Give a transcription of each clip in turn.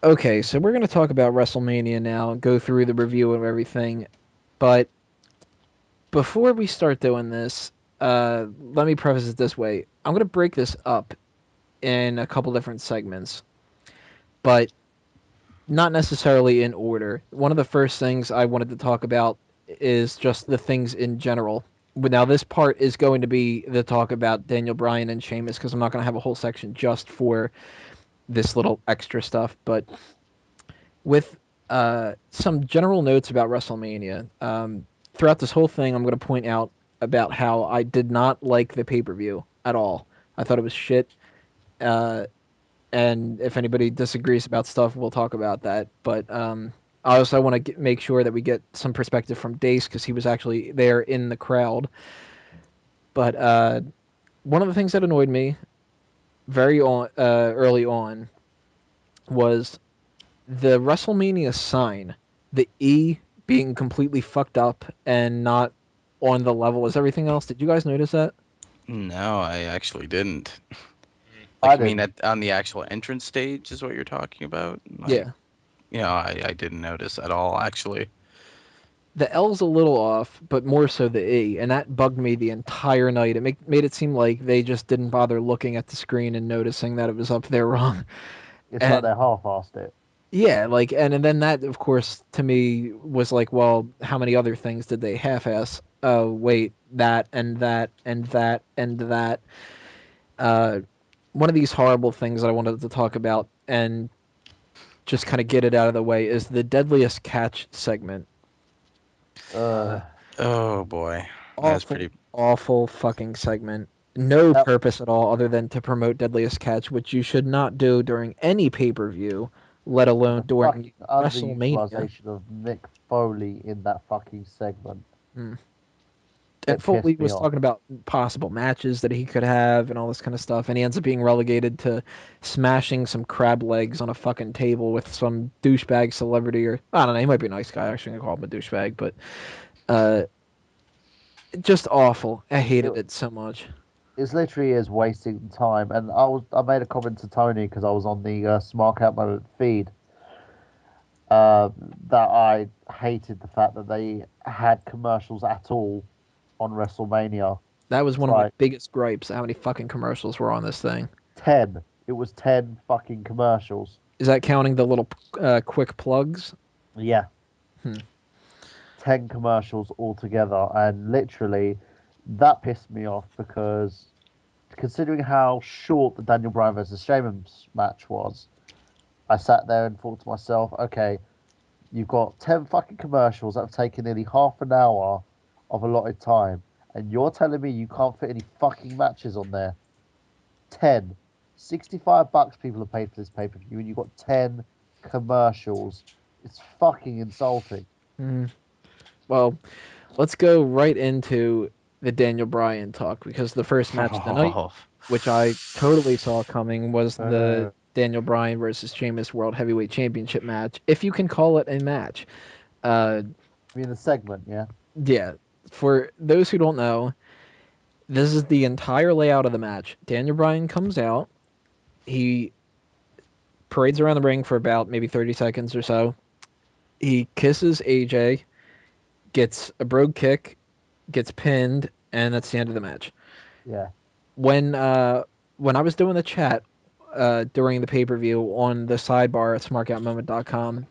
Okay, so we're going to talk about WrestleMania now, go through the review of everything. But before we start doing this, let me preface it this way. I'm going to break this up in a couple different segments, but not necessarily in order. One of the first things I wanted to talk about is just the things in general. But now, this part is going to be the talk about Daniel Bryan and Sheamus because I'm not going to have a whole section just for this little extra stuff. But with some general notes about WrestleMania. Throughout this whole thing, I'm going to point out about how I did not like the pay per view at all. I thought it was shit. Uh, and if anybody disagrees about stuff, we'll talk about that. But I also want to make sure that we get some perspective from Dace because he was actually there in the crowd. But one of the things that annoyed me early on was the WrestleMania sign, the E being completely fucked up and not on the level as everything else. Did you guys notice that? No, I actually didn't. I Like, you mean didn't. on the actual entrance stage is what you're talking about? Like, Yeah. I didn't notice at all, actually. The L's a little off, but more so the E, and that bugged me the entire night. Made it seem like they just didn't bother looking at the screen and noticing that it was up there wrong. It's like And they half-assed it. yeah, like and then that of course to me was like, well, how many other things did they half-ass? Oh, wait, that and that and that and that. Uh, one of these horrible things that I wanted to talk about and just kind of get it out of the way is the deadliest catch segment. Uh, Oh boy, that's awful, pretty. awful fucking segment. No That purpose at all other than to promote deadliest catch, which you should not do during any pay per view, let and alone the during fucking WrestleMania. underutilization of Mick Foley in that fucking segment. Hmm. And It Foley pissed me was off. talking about possible matches that he could have and all this kind of stuff, and he ends up being relegated to smashing some crab legs on a fucking table with some douchebag celebrity, or I don't know, he might be a nice guy. I'm actually gonna call him a douchebag, but uh, just awful. I It, hated it so much. it's literally is wasting time. And I made a comment to Tony because I was on the Smark Out Moment feed uh, that I hated the fact that they had commercials at all on WrestleMania. That was It's one of my like biggest gripes. How many fucking commercials were on this thing? 10. It was 10 fucking commercials. Is that counting the little quick plugs? Yeah, Hmm. 10 commercials altogether. And literally, that pissed me off because considering how short the Daniel Bryan versus Sheamus match was, I sat there and thought to myself, okay, you've got 10 fucking commercials that have taken nearly half an hour of allotted time, and you're telling me you can't fit any fucking matches on there? 10. $65 people have paid for this pay per view, and you've got 10 commercials. It's fucking insulting. Hmm. Well, let's go right into the Daniel Bryan talk because the first match of the night, Oh, which I totally saw coming, was the Uh, Daniel Bryan versus Sheamus World Heavyweight Championship match, if you can call it a match. Uh, I mean, the segment, yeah? yeah, for those who don't know, this is the entire layout of the match. Daniel Bryan comes out, he parades around the ring for about maybe 30 seconds or so. He kisses AJ, gets a brogue kick, gets pinned, and that's the end of the match. Yeah. When uh, when I was doing the chat during the pay per view on the sidebar at smarkoutmoment.com,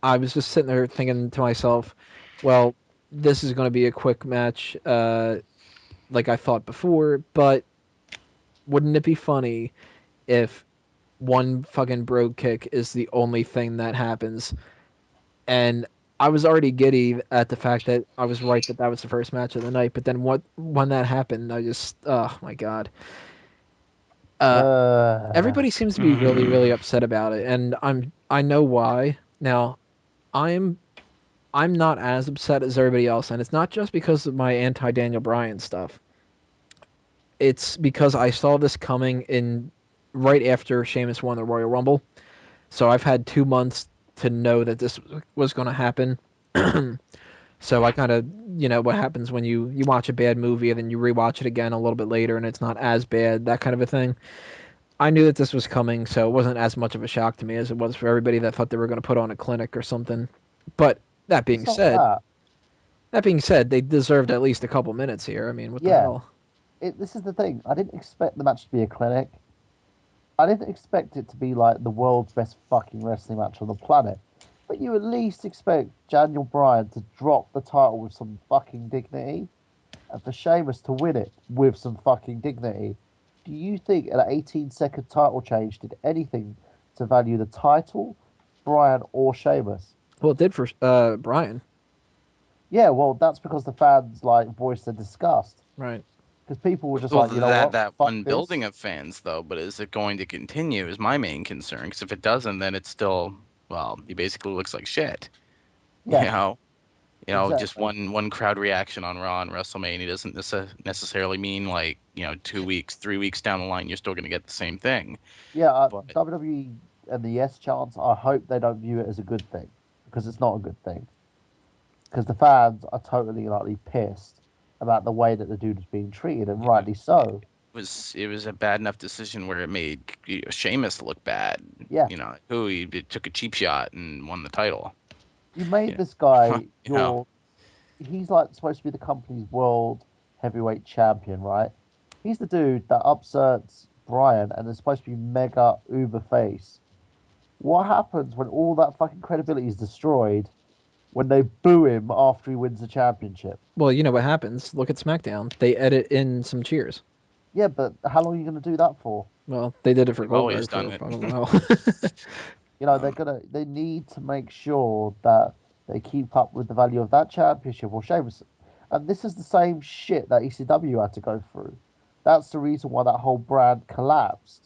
I was just sitting there thinking to myself, well, this is going to be a quick match, like I thought before, but wouldn't it be funny if one fucking brogue kick is the only thing that happens? And I was already giddy at the fact that I was right that that was the first match of the night. But then when that happened, I just oh my god. Uh, Uh, Everybody seems to be really upset about it, and I know why. Now I'm I'm not as upset as everybody else, and it's not just because of my anti Daniel Bryan stuff. It's because I saw this coming in right after Sheamus won the Royal Rumble. So I've had 2 months to know that this was going to happen. So I kind of, what happens when you watch a bad movie and then you rewatch it again a little bit later and it's not as bad, that kind of a thing. I knew that this was coming, so it wasn't as much of a shock to me as it was for everybody that thought they were going to put on a clinic or something. But that being It's not said, that. they deserved at least a couple minutes here. I mean, what the Yeah, hell? this is the thing. I didn't expect the match to be a clinic. I didn't expect it to be like the world's best fucking wrestling match on the planet. But you at least expect Daniel Bryan to drop the title with some fucking dignity and for Sheamus to win it with some fucking dignity. Do you think an 18-second title change did anything to value the title, Bryan or Sheamus? Well, it did for Bryan, Yeah, well, that's because the fans like voiced their disgust right? because people were just Well, like, you know what, that fuck one this. building of fans though, but is it going to continue? Is my main concern. Because if it doesn't, then it's still well, he basically looks like shit. You Yeah, know, just exactly. one crowd reaction on Raw and WrestleMania doesn't necessarily mean like 2 weeks, 3 weeks down the line you're still going to get the same thing. Yeah, But WWE and the Yes chants, I hope they don't view it as a good thing because it's not a good thing. Because the fans are totally likely pissed about the way that the dude is being treated, and it, rightly so. it was a bad enough decision where it made Sheamus look bad. Yeah, Who he took a cheap shot and won the title. you made Yeah, this guy you know. he's like supposed to be the company's world heavyweight champion, right? He's the dude that upsets Bryan and is supposed to be mega uber face. What happens when all that fucking credibility is destroyed when they boo him after he wins the championship? Well, you know what happens. Look at SmackDown. They edit in some cheers. Yeah, but how long are you going to do that for? Well, they did it for They've always Goldberg done for it. I don't know. um, They need to make sure that they keep up with the value of that championship or Sheamus. And this is the same shit that ECW had to go through. That's the reason why that whole brand collapsed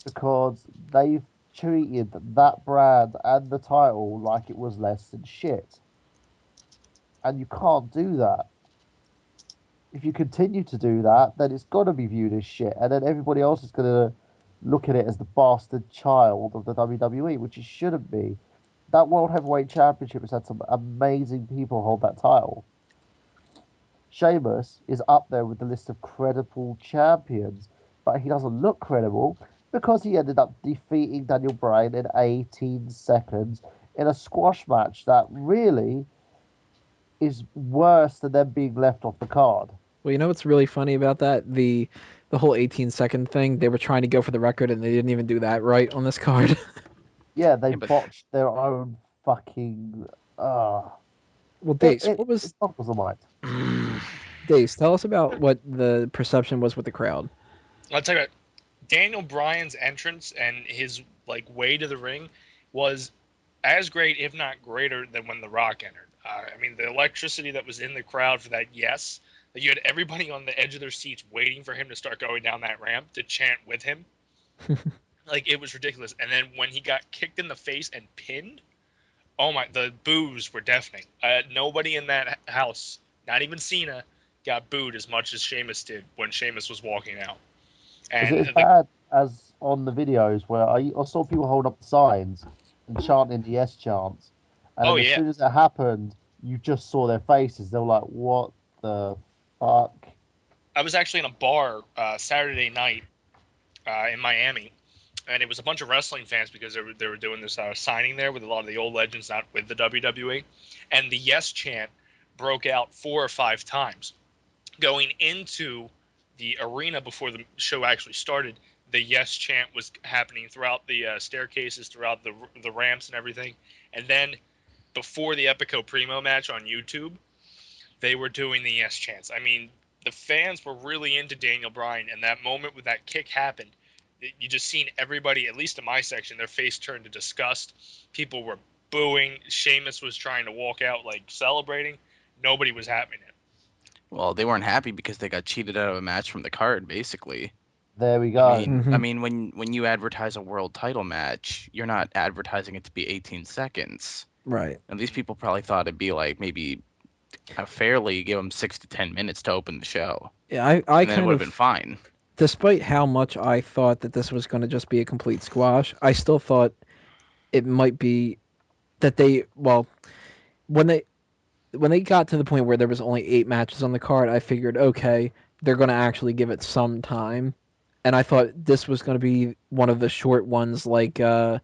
because they've treated that brand and the title like it was less than shit. And you can't do that. If you continue to do that, then it's got to be viewed as shit. And then everybody else is going to look at it as the bastard child of the WWE, which it shouldn't be. That World Heavyweight Championship has had some amazing people hold that title. Sheamus is up there with the list of credible champions, but he doesn't look credible because he ended up defeating Daniel Bryan in 18 seconds in a squash match that really is worse than them being left off the card. Well, you know what's really funny about that? The whole 18-second thing. They were trying to go for the record, and they didn't even do that right on this card. Yeah, they yeah, but botched their own fucking. Uh, Well, it, Dace, it, what it was boggles the mind. Dace? Tell us about what the perception was with the crowd. I'll tell you what, Daniel Bryan's entrance and his way to the ring was as great, if not greater, than when The Rock entered. I mean, the electricity that was in the crowd for that, yes, that you had everybody on the edge of their seats waiting for him to start going down that ramp to chant with him. It was ridiculous. And then when he got kicked in the face and pinned, oh my, the boos were deafening. Nobody in that house, not even Cena, got booed as much as Sheamus did when Sheamus was walking out. Was it And as bad as on the videos where I saw people hold up signs and chanting the yes chants, and oh then as yeah, soon as it happened, you just saw their faces. They were like, "What the fuck?" I was actually in a bar Saturday night in Miami, and it was a bunch of wrestling fans because they were doing this signing there with a lot of the old legends, not with the WWE, and the yes chant broke out 4 or 5 times going into the arena before the show actually started. The yes chant was happening throughout the staircases, throughout the ramps and everything, and then before the Epico Primo match on YouTube, they were doing the yes chants. I mean, the fans were really into Daniel Bryan, and that moment when that kick happened, you just seen everybody, at least in my section, their face turned to disgust. People were booing. Sheamus was trying to walk out celebrating. Nobody was having it. well, they weren't happy because they got cheated out of a match from the card, basically. There we I go. mean, I Hmm. mean, when you advertise a world title match, you're not advertising it to be 18 seconds. Right. And these people probably thought it'd be like maybe fairly give them 6 to 10 minutes to open the show, Yeah, I and then it kind would have been of, fine. despite how much I thought that this was going to just be a complete squash, I still thought it might be that when they when they got to the point where there was only 8 matches on the card, I figured, okay, they're going to actually give it some time, and I thought this was going to be one of the short ones, like the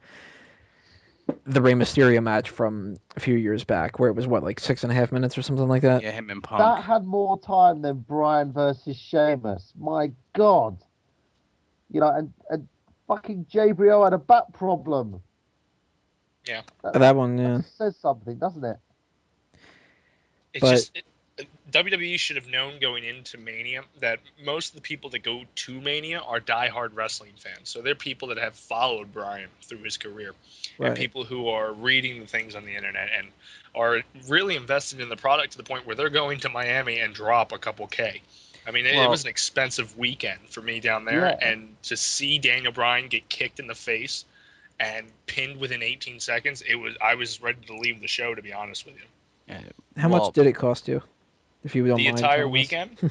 Rey Mysterio match from a few years back, where it was what, like 6.5 minutes or something like that. Yeah, him and Punk. That had more time than Bryan versus Sheamus. My God. And fucking JBL had a back problem. Yeah. That one, yeah. That says something, doesn't it? It's But- just WWE should have known going into Mania that most of the people that go to Mania are diehard wrestling fans. So they're people that have followed Bryan through his career, Right. and people who are reading the things on the internet and are really invested in the product to the point where they're going to Miami and drop a couple K. I mean, it Well- was an expensive weekend for me down there, Yeah. and to see Daniel Bryan get kicked in the face and pinned within 18 seconds, I was ready to leave the show, to be honest with you. How Well, much did it cost you? If you don't The mind entire telling us? weekend,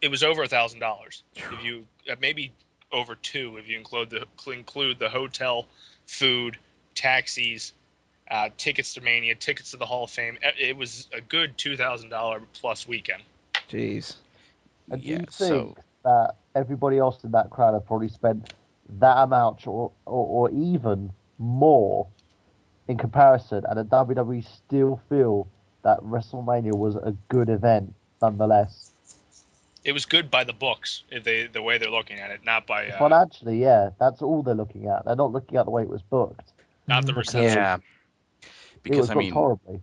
it was over $1,000. If you maybe over two, if you include the hotel, food, taxis, tickets to Mania, tickets to the Hall of Fame. It was a good $2,000 plus weekend. Jeez. And do Yeah, you think so that everybody else in that crowd had probably spent that amount or even more in comparison, and the WWE still feel that WrestleMania was a good event nonetheless? It was good by the books, if the way they're looking at it, not by Financially, yeah, that's all they're looking at. They're not looking at the way it was booked. not the Because receipts. yeah, It because was I booked mean, horribly.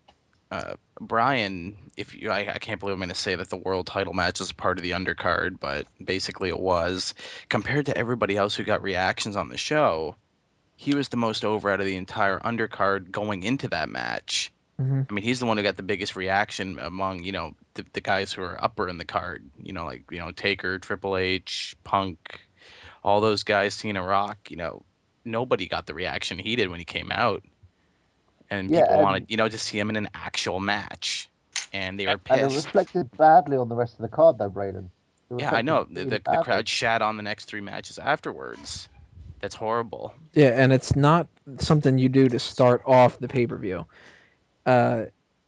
Bryan, I can't believe I'm going to say that the world title match is part of the undercard, but basically it was. Compared to everybody else who got reactions on the show, he was the most over out of the entire undercard going into that match. Mhm. I mean, he's the one who got the biggest reaction among, the guys who are upper in the card, like, Taker, Triple H, Punk, all those guys, Cena, Rock, nobody got the reaction he did when he came out. And Yeah, people and- wanted, to see him in an actual match. And they were And it pissed. reflected badly on the rest of the card, though, Braden. It Yeah, I reflected know. really The badly. crowd shat on the next three matches afterwards. That's horrible. Yeah, and it's not something you do to start off the pay-per-view.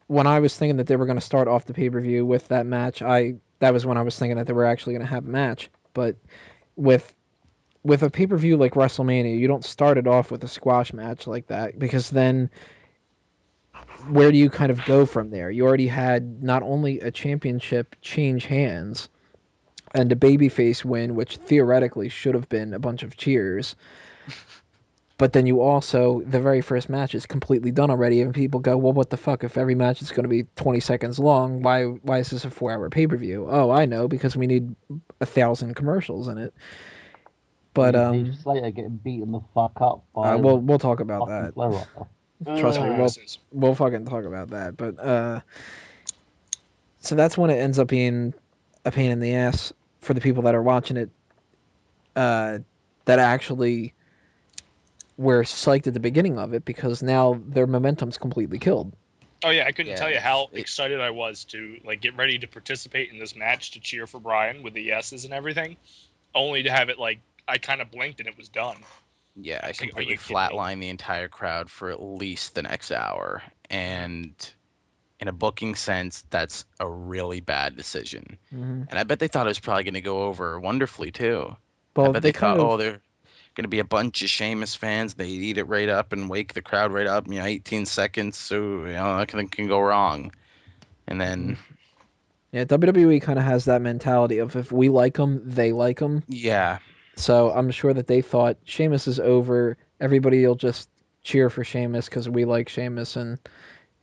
When I was thinking that they were going to start off the pay-per-view with that match, that was when I was thinking that they were actually going to have a match. But with a pay-per-view like WrestleMania, you don't start it off with a squash match like that, because then where do you kind of go from there? You already had not only a championship change hands and a babyface win, which theoretically should have been a bunch of cheers. But then you also, the very first match is completely done already, and people go, well, what the fuck? If every match is going to be 20 seconds long, why is this a 4-hour pay-per-view? Oh, I know, because we need 1,000 commercials in it. But Heath Slater getting beaten the fuck up by we'll talk about fucking that. Flow Rider. Trust me, Dumbasses. we'll fucking talk about that. But so that's when it ends up being a pain in the ass for the people that are watching it. That actually were psyched at the beginning of it, because now their momentum's completely killed. Oh yeah, I couldn't Yeah, tell you how it- excited I was to get ready to participate in this match, to cheer for Bryan with the yeses and everything, only to have it I kind of blinked and it was done. Yeah, I It's like, are completely you kidding me? flatlined the entire crowd for at least the next hour. And in a booking sense, that's a really bad decision. Mm-hmm. And I bet they thought it was probably going to go over wonderfully, too. Well, I bet they they thought, kind of, oh, they're going to be a bunch of Sheamus fans. They eat it right up and wake the crowd right up. 18 seconds, so nothing can go wrong. And then, yeah, WWE kind of has that mentality of, if we like them, they like them. yeah, So I'm sure that they thought Sheamus is over. Everybody will just cheer for Sheamus because we like Sheamus, and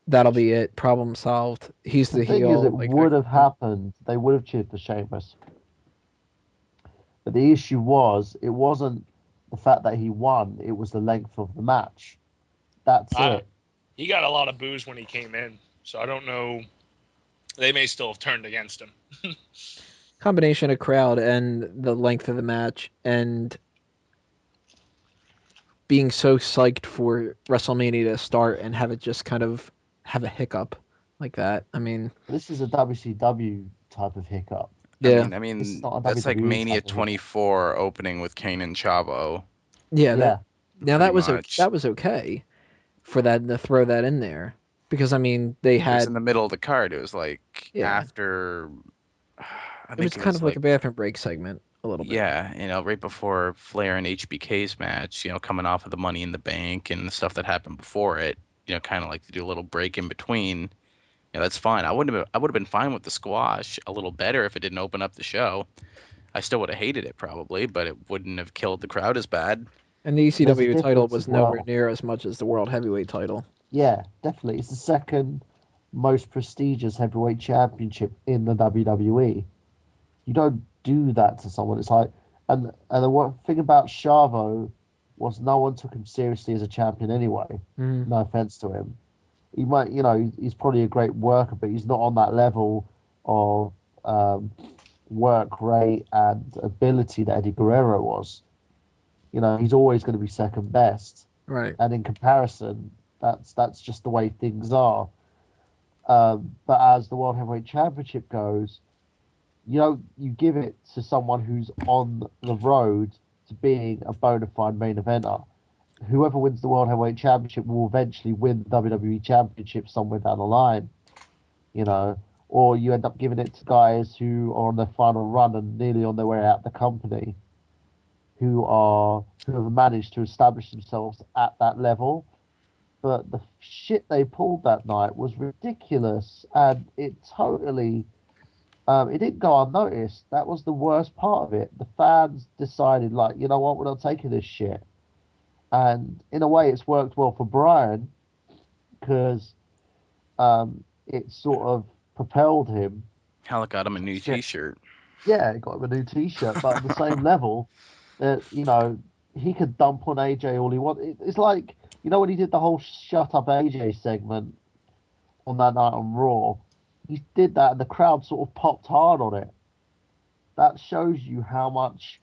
that'll be it. Problem solved. He's the The thing heel. is, it like, would have happened. They would have cheered for Sheamus. But the issue was, it wasn't the fact that he won, it was the length of the match. That's it. He got a lot of boos when he came in, so I don't know. They may still have turned against him. Combination of crowd and the length of the match, and being so psyched for WrestleMania to start and have it just kind of have a hiccup like that. I mean, This is a WCW type of hiccup. yeah, I mean, This is not a that's like WWE Mania type of hiccup. 24 opening with Kane and Chavo. yeah. Yeah. Now Pretty much. that was okay for that to throw that in there, because I mean they It was in had, the middle of the card. It was like Yeah. after. I it think was kind of like a bathroom break segment a little bit. Yeah, right before Flair and HBK's match, coming off of the Money in the Bank and the stuff that happened before it, kind of like to do a little break in between. That's fine. I would have been fine with the squash a little better if it didn't open up the show. I still would have hated it probably, but it wouldn't have killed the crowd as bad. And the There's a ECW title difference was as nowhere well. near as much as the World Heavyweight title. Yeah, definitely. It's the second most prestigious heavyweight championship in the WWE. You don't do that to someone. It's like, and the one thing about Chavo was no one took him seriously as a champion anyway. Mm. No offense to him. He might, he's probably a great worker, but he's not on that level of work rate and ability that Eddie Guerrero was. He's always going to be second best, Right. and in comparison, that's just the way things are. But as the World Heavyweight Championship goes, you give it to someone who's on the road to being a bona fide main eventer. Whoever wins the World Heavyweight Championship will eventually win the WWE Championship somewhere down the line, you know, or you end up giving it to guys who are on their final run and nearly on their way out the company, who have managed to establish themselves at that level. But the shit they pulled that night was ridiculous, and it didn't go unnoticed. That was the worst part of it. The fans decided, like, you know what, we're not taking this shit. And in a way, it's worked well for Bryan because it sort of propelled him. Hell, it got him a new T-shirt. Yeah, it got him a new T-shirt, but at the same level, that he could dump on AJ all he wanted. It's like when he did the whole "Shut Up AJ" segment on that night on Raw. He did that, and the crowd sort of popped hard on it. That shows you how much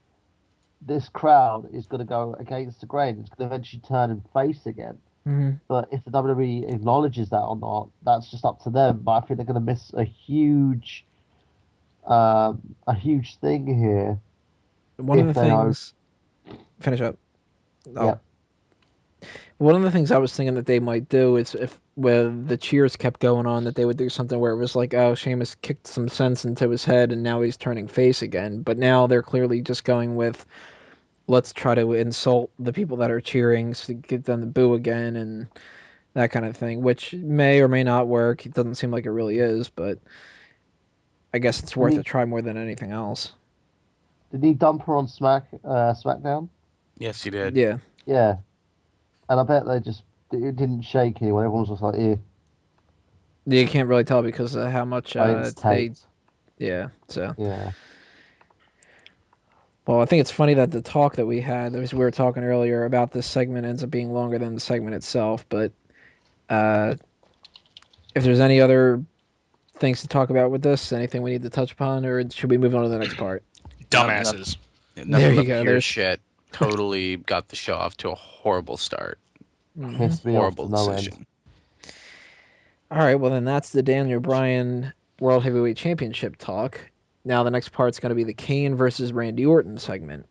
this crowd is going to go against the grain. It's going to eventually turn him face again. Mm-hmm. But if the WWE acknowledges that or not, that's just up to them. But I think they're going to miss a huge thing here. One of the if they are. things. Finish up. Oh. Yeah. One of the things I was thinking that they might do is if when the cheers kept going on, that they would do something where it was like, oh, Sheamus kicked some sense into his head and now he's turning face again. But now they're clearly just going with, let's try to insult the people that are cheering to get them to boo again and that kind of thing, which may or may not work. It doesn't seem like it really is, but I guess it's worth a try more than anything else. Did he dump her on SmackDown? Yes, he did. Yeah. Yeah. And I bet it didn't shake anyone. Everyone was just like, "Yeah." You can't really tell because of how much It's they. taped. Yeah. So. Yeah. Well, I think it's funny that the talk that we had, as we were talking earlier about this segment, ends up being longer than the segment itself. But if there's any other things to talk about with this, anything we need to touch upon, or should we move on to the next part? Dumbasses. Nothing There you but go, pure there's- shit. Totally got the show off to a horrible start. Mhm. Pissed me off Horrible to no decision. end. All right, well then that's the Daniel Bryan World Heavyweight Championship talk. Now the next part's going to be the Kane versus Randy Orton segment.